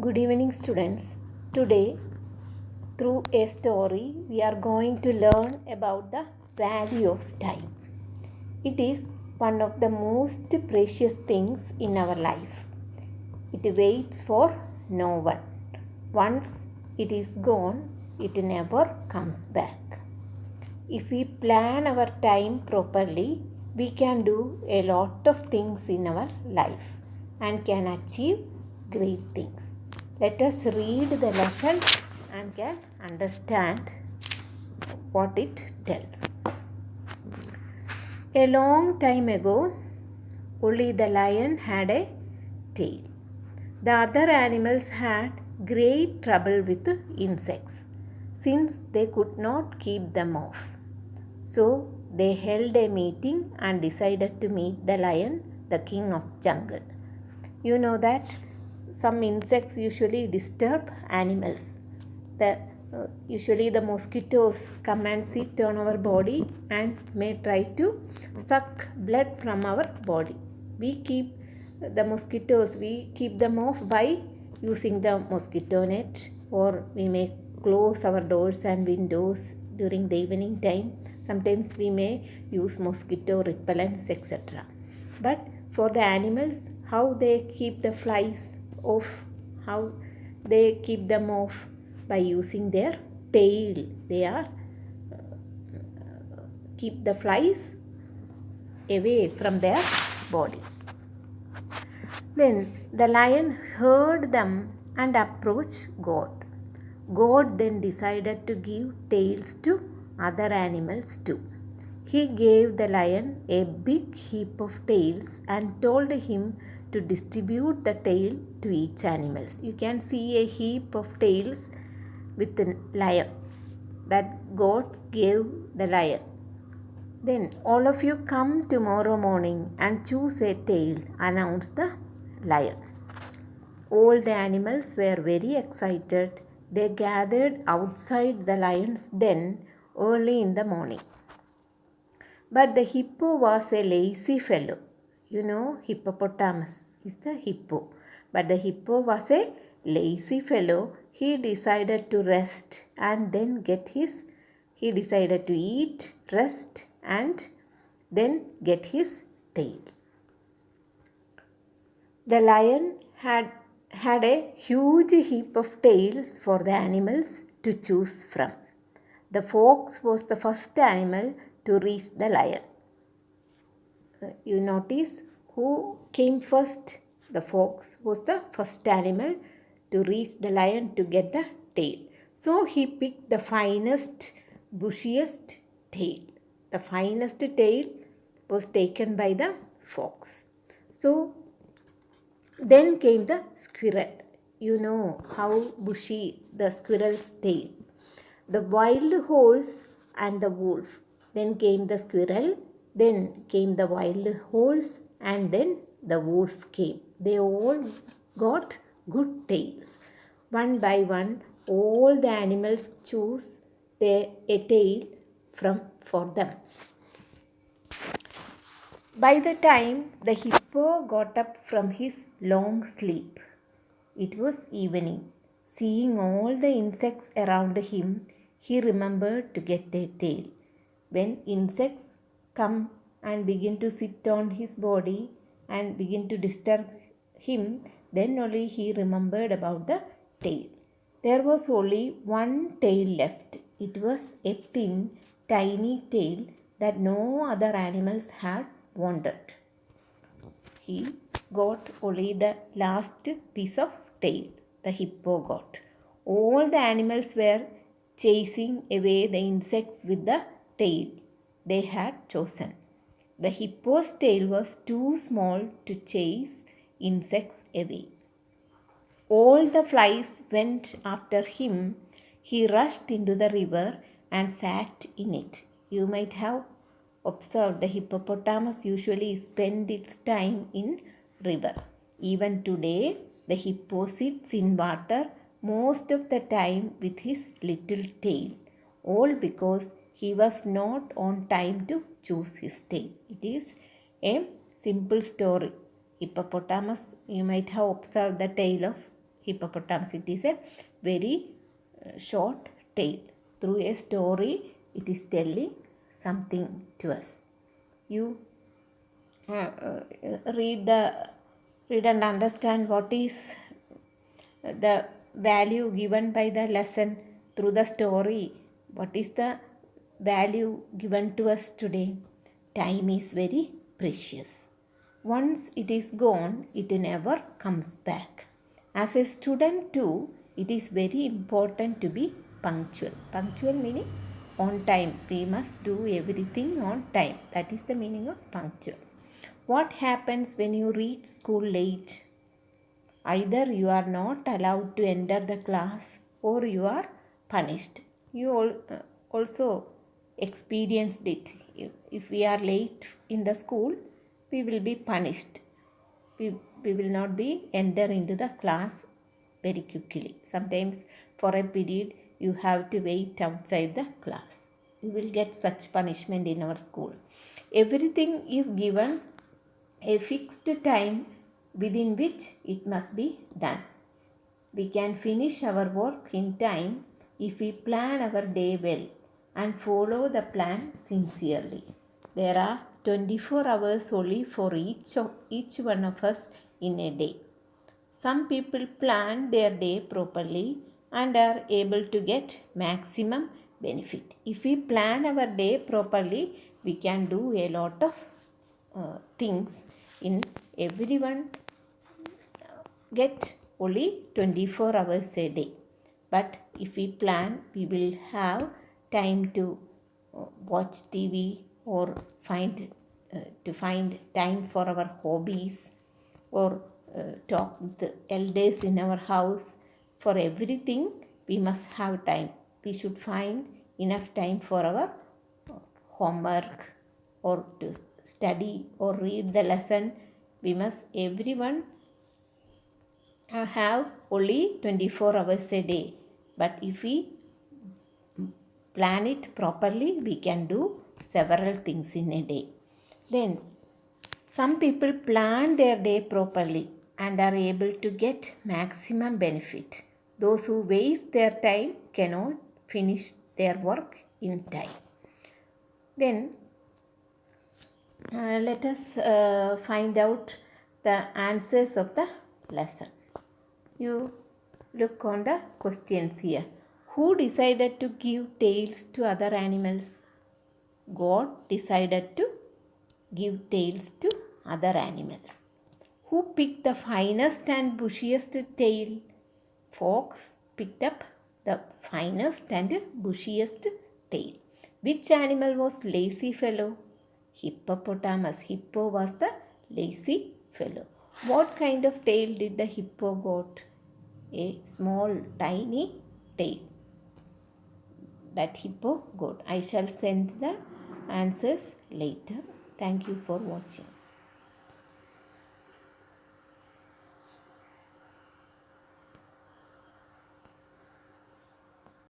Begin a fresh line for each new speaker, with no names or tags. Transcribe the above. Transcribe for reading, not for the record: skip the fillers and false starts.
Good evening, students. Today, through a story, we are going to learn about the value of time. It is one of the most precious things in our life. It waits for no one. Once it is gone, it never comes back. If we plan our time properly, we can do a lot of things in our life and can achieve great things. Let us read the lesson and can understand what it tells. A long time ago, only the lion had a tail. The other animals had great trouble with insects since they could not keep them off. So they held a meeting and decided to meet the lion, the king of jungle. You know that some insects usually disturb animals. Usually the mosquitoes come and sit on our body and may try to suck blood from our body. We keep them off by using the mosquito net, or we may close our doors and windows during the evening time. Sometimes we may use mosquito repellents, etc. But for the animals, how they keep the flies off, how they keep them off? By using their tail. They are keep the flies away from their body. Then the lion heard them and approached God. God then decided to give tails to other animals too. He gave the lion a big heap of tails and told him to distribute the tail to each animal. You can see a heap of tails with the lion that God gave the lion. Then all of you come tomorrow morning and choose a tail, announced the lion. All the animals were very excited. They gathered outside the lion's den early in the morning. But the hippo was a lazy fellow. You know, hippopotamus is the hippo. But the hippo was a lazy fellow. He decided to rest and then he decided to eat, rest and then get his tail. The lion had a huge heap of tails for the animals to choose from. The fox was the first animal to reach the lion. You notice who came first? The fox was the first animal to reach the lion to get the tail. So he picked the finest, bushiest tail. The finest tail was taken by the fox. So then came the squirrel. You know how bushy the squirrel's tail. The wild horse and the wolf. Then came the squirrel. Then came the wild horse and then the wolf came. They all got good tails. One by one, all the animals chose a tail for them. By the time the hippo got up from his long sleep, it was evening. Seeing all the insects around him, he remembered to get a tail. When insects come and begin to sit on his body and begin to disturb him, then only he remembered about the tail. There was only one tail left. It was a thin, tiny tail that no other animals had wanted. He got only the last piece of tail. The hippo got. All the animals were chasing away the insects with the tail they had chosen. The hippo's tail was too small to chase insects away. All the flies went after him. He rushed into the river and sat in it. You might have observed the hippopotamus usually spend its time in river. Even today, the hippo sits in water most of the time with his little tail, all because he was not on time to choose his tail. It is a simple story. Hippopotamus, you might have observed the tail of hippopotamus. It is a very short tale. Through a story, it is telling something to us. You read and understand what is the value given by the lesson through the story. What is the value given to us today? Time is very precious. Once it is gone, it never comes back. As a student too, it is very important to be punctual. Punctual meaning on time. We must do everything on time. That is the meaning of punctual. What happens when you reach school late? Either you are not allowed to enter the class or you are punished. You also experienced it. If we are late in the school, we will be punished. We will not be enter into the class very quickly. Sometimes for a period you have to wait outside the class. You will get such punishment in our school. Everything is given a fixed time within which it must be done. We can finish our work in time if we plan our day well and follow the plan sincerely. There are 24 hours only for each one of us in a day. Some people plan their day properly and are able to get maximum benefit. If we plan our day properly, we can do a lot of things. In everyone get only 24 hours a day. But if we plan, we will have time to watch TV or find time for our hobbies or talk with the elders in our house. For everything, we must have time. We should find enough time for our homework or to study or read the lesson. We must everyone have only 24 hours a day. But if we plan it properly, we can do several things in a day. Then some people plan their day properly and are able to get maximum benefit. Those who waste their time cannot finish their work in time. Then let us find out the answers of the lesson. You look on the questions here. Who decided to give tails to other animals? God decided to give tails to other animals. Who picked the finest and bushiest tail? Fox picked up the finest and bushiest tail. Which animal was lazy fellow? Hippopotamus. Hippo was the lazy fellow. What kind of tail did the hippo got? A small tiny tail that hippo got. I shall send the answers later. Thank you for watching.